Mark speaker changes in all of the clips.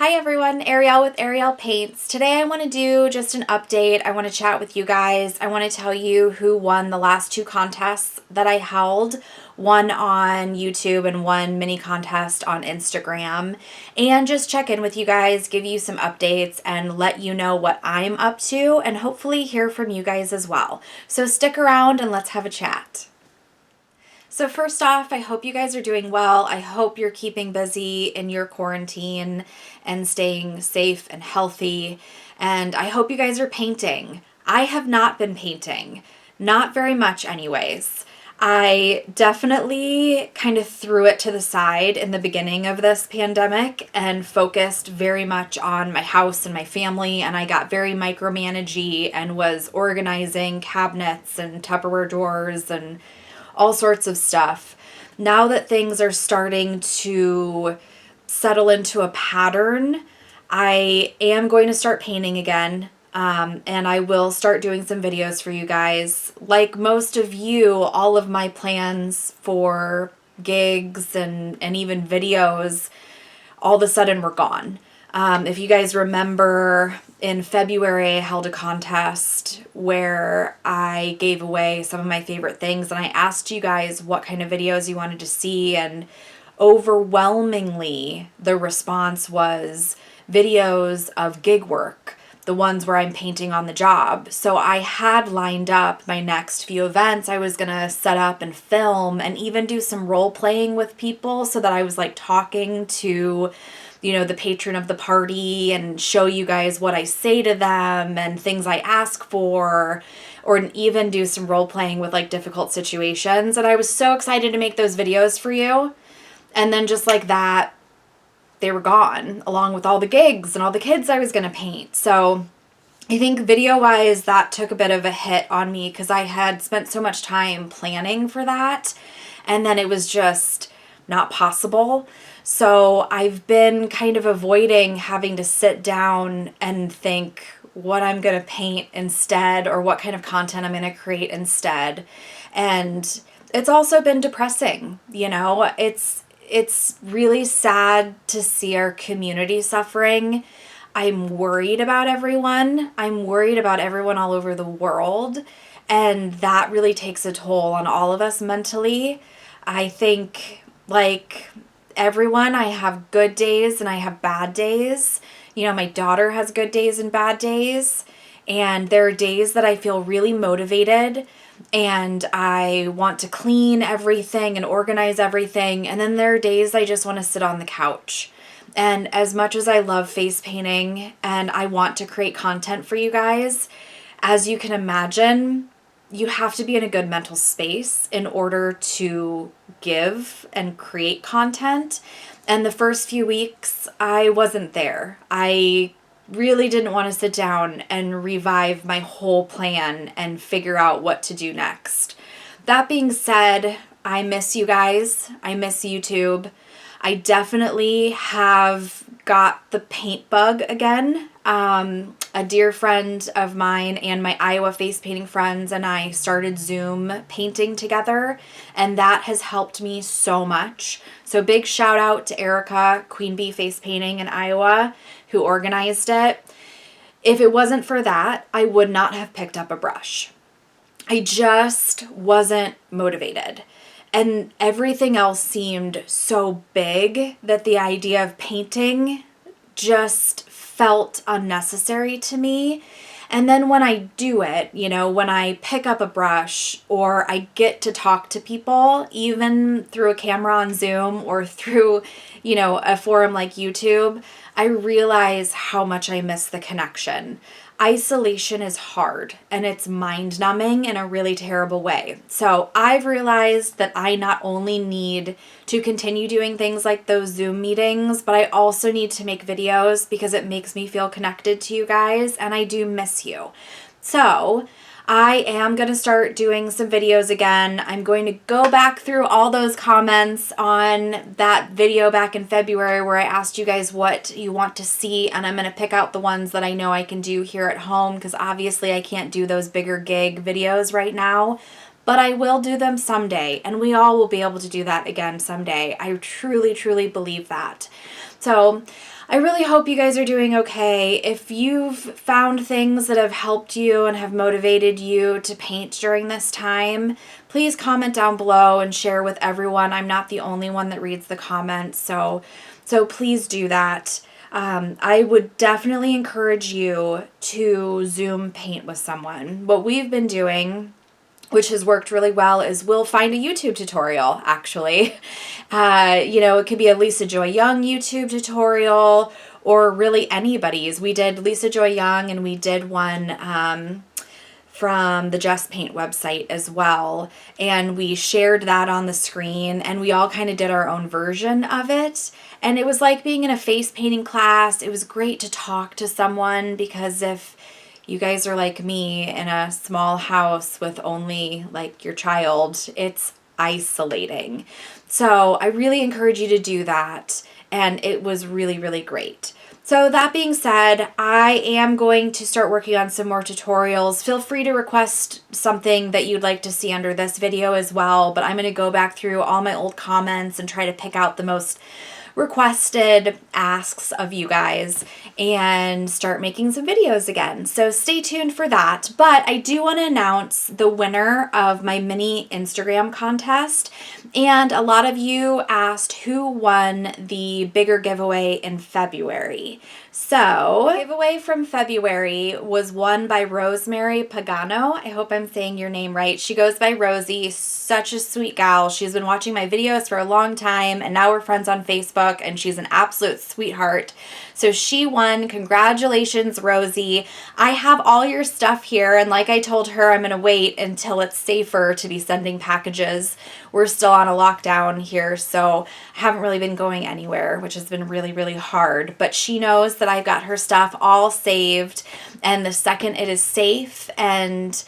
Speaker 1: Hi everyone, Ariel with Arielpaints. Today I want to do just an update. I want to chat with you guys. I want to tell you who won the last two contests that I held, one on YouTube and one mini contest on Instagram, and just check in with you guys, give you some updates, and let you know what I'm up to, and hopefully hear from you guys as well. So stick around and let's have a chat. So first off, I hope you guys are doing well. I hope you're keeping busy in your quarantine and staying safe and healthy. And I hope you guys are painting. I have not been painting. Not very much anyways. I definitely kind of threw it to the side in the beginning of this pandemic and focused very much on my house and my family, and I got very micromanagey and was organizing cabinets and Tupperware drawers and all sorts of stuff. Now that things are starting to settle into a pattern, I am going to start painting again. And I will start doing some videos for you guys. Like most of you, all of my plans for gigs and even videos all of a sudden were gone. If you guys remember, in February I held a contest where I gave away some of my favorite things, and I asked you guys what kind of videos you wanted to see, and overwhelmingly the response was videos of gig work, the ones where I'm painting on the job. So I had lined up my next few events. I was gonna set up and film and even do some role playing with people so that I was like talking to, you know, the patron of the party and show you guys what I say to them and things I ask for, or even do some role playing with like difficult situations. And I was so excited to make those videos for you. And then just like that, they were gone, along with all the gigs and all the kids I was going to paint. So I think video-wise, that took a bit of a hit on me because I had spent so much time planning for that, and then it was just not possible. So I've been kind of avoiding having to sit down and think what I'm going to paint instead or what kind of content I'm going to create instead. And it's also been depressing, you know. It's really sad to see our community suffering. I'm worried about everyone. I'm worried about everyone all over the world. And that really takes a toll on all of us mentally. I think, like everyone, I have good days and I have bad days. You know, my daughter has good days and bad days. And there are days that I feel really motivated and I want to clean everything and organize everything. And then there are days I just want to sit on the couch. And as much as I love face painting and I want to create content for you guys, as you can imagine, you have to be in a good mental space in order to give and create content. And the first few weeks, I wasn't there. I really didn't want to sit down and revive my whole plan and figure out what to do next. That being said, I miss you guys. I miss YouTube. I definitely have got the paint bug again. A dear friend of mine and my Iowa face painting friends and I started Zoom painting together, and that has helped me so much. So big shout out to Erica, Queen Bee Face Painting in Iowa, who organized it. If it wasn't for that, I would not have picked up a brush. I just wasn't motivated. And everything else seemed so big that the idea of painting just felt unnecessary to me. And then when I do it, you know, when I pick up a brush or I get to talk to people, even through a camera on Zoom or through, you know, a forum like YouTube, I realize how much I miss the connection. Isolation is hard and it's mind numbing in a really terrible way. So I've realized that I not only need to continue doing things like those Zoom meetings, but I also need to make videos because it makes me feel connected to you guys and I do miss you. So I am going to start doing some videos again. I'm going to go back through all those comments on that video back in February where I asked you guys what you want to see, and I'm going to pick out the ones that I know I can do here at home because obviously I can't do those bigger gig videos right now, but I will do them someday, and we all will be able to do that again someday. I truly, truly believe that. So I really hope you guys are doing okay. If you've found things that have helped you and have motivated you to paint during this time, please comment down below and share with everyone. I'm not the only one that reads the comments, so please do that. I would definitely encourage you to Zoom paint with someone. What we've been doing, which has worked really well, is we'll find a YouTube tutorial, actually. It could be a Lisa Joy Young YouTube tutorial or really anybody's. We did Lisa Joy Young, and we did one from the Just Paint website as well. And we shared that on the screen, and we all kind of did our own version of it. And it was like being in a face painting class. It was great to talk to someone, because if you guys are like me in a small house with only like your child, it's isolating. So I really encourage you to do that. And it was really, really great. So that being said, I am going to start working on some more tutorials. Feel free to request something that you'd like to see under this video as well, but I'm going to go back through all my old comments and try to pick out the most requested asks of you guys and start making some videos again. So stay tuned for that. But I do want to announce the winner of my mini Instagram contest. And a lot of you asked who won the bigger giveaway in February. So, the giveaway from February was won by Rosemary Pagano. I hope I'm saying your name right. She goes by Rosie, such a sweet gal. She's been watching my videos for a long time, and now we're friends on Facebook, and she's an absolute sweetheart. So she won. Congratulations, Rosie. I have all your stuff here, and like I told her, I'm going to wait until it's safer to be sending packages. We're still on a lockdown here, so I haven't really been going anywhere, which has been really, really hard. But she knows that I've got her stuff all saved, and the second it is safe and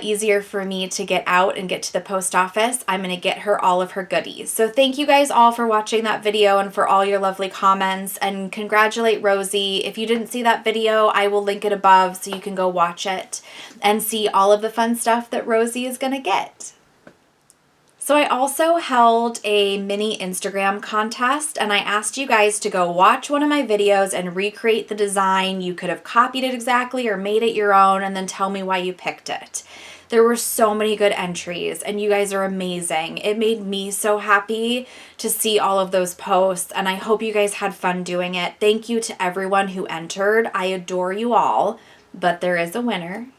Speaker 1: easier for me to get out and get to the post office, I'm going to get her all of her goodies. So thank you guys all for watching that video and for all your lovely comments, and congratulate Rosie. If you didn't see that video, I will link it above so you can go watch it and see all of the fun stuff that Rosie is going to get. So I also held a mini Instagram contest, and I asked you guys to go watch one of my videos and recreate the design. You could have copied it exactly or made it your own, and then tell me why you picked it. There were so many good entries, and you guys are amazing. It made me so happy to see all of those posts, and I hope you guys had fun doing it. Thank you to everyone who entered. I adore you all, but there is a winner.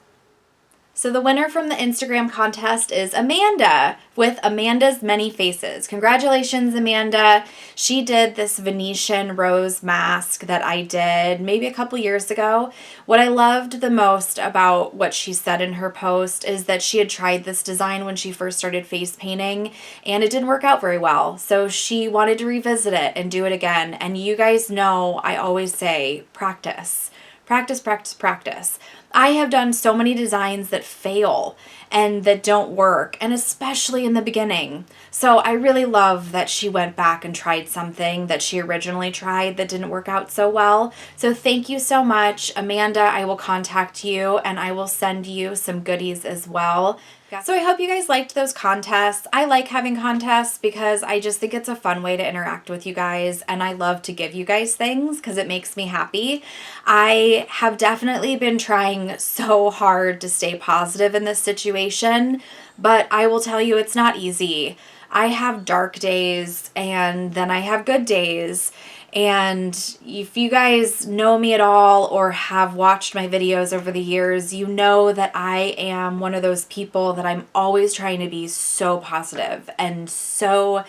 Speaker 1: So the winner from the Instagram contest is Amanda with Amanda's Many Faces. Congratulations, Amanda. She did this Venetian rose mask that I did maybe a couple years ago. What I loved the most about what she said in her post is that she had tried this design when she first started face painting, and it didn't work out very well. So she wanted to revisit it and do it again. And you guys know I always say practice. Practice, practice, practice. I have done so many designs that fail and that don't work, and especially in the beginning. So I really love that she went back and tried something that she originally tried that didn't work out so well. So thank you so much, Amanda. I will contact you and I will send you some goodies as well. So I hope you guys liked those contests. I like having contests because I just think it's a fun way to interact with you guys, and I love to give you guys things because it makes me happy. I have definitely been trying so hard to stay positive in this situation, but I will tell you it's not easy. I have dark days and then I have good days. And if you guys know me at all or have watched my videos over the years, you know that I am one of those people that I'm always trying to be so positive and so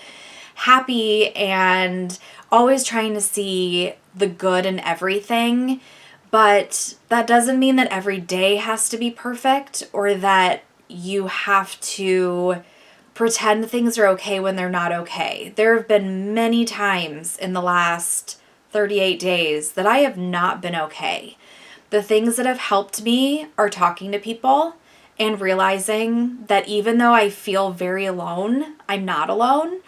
Speaker 1: happy and always trying to see the good in everything. But that doesn't mean that every day has to be perfect or that you have to pretend things are okay when they're not okay. There have been many times in the last 38 days that I have not been okay. The things that have helped me are talking to people and realizing that even though I feel very alone, I'm not alone.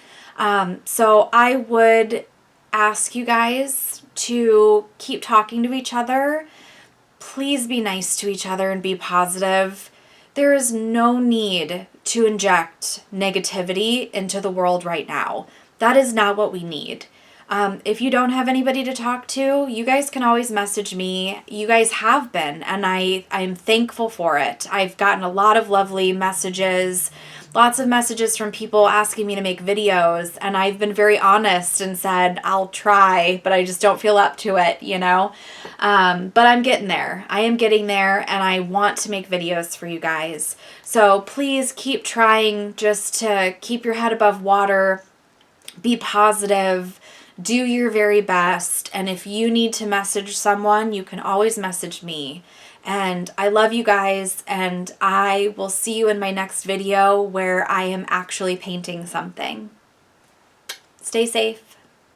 Speaker 1: So I would ask you guys to keep talking to each other. Please be nice to each other and be positive. There is no need to inject negativity into the world right now. That is not what we need. If you don't have anybody to talk to, you guys can always message me. You guys have been, and I'm thankful for it. I've gotten a lot of lovely messages, lots of messages from people asking me to make videos, and I've been very honest and said, I'll try, but I just don't feel up to it, you know? But I'm getting there. I am getting there, and I want to make videos for you guys. So please keep trying just to keep your head above water, be positive, do your very best, and if you need to message someone, you can always message me. And I love you guys, and I will see you in my next video where I am actually painting something. Stay safe.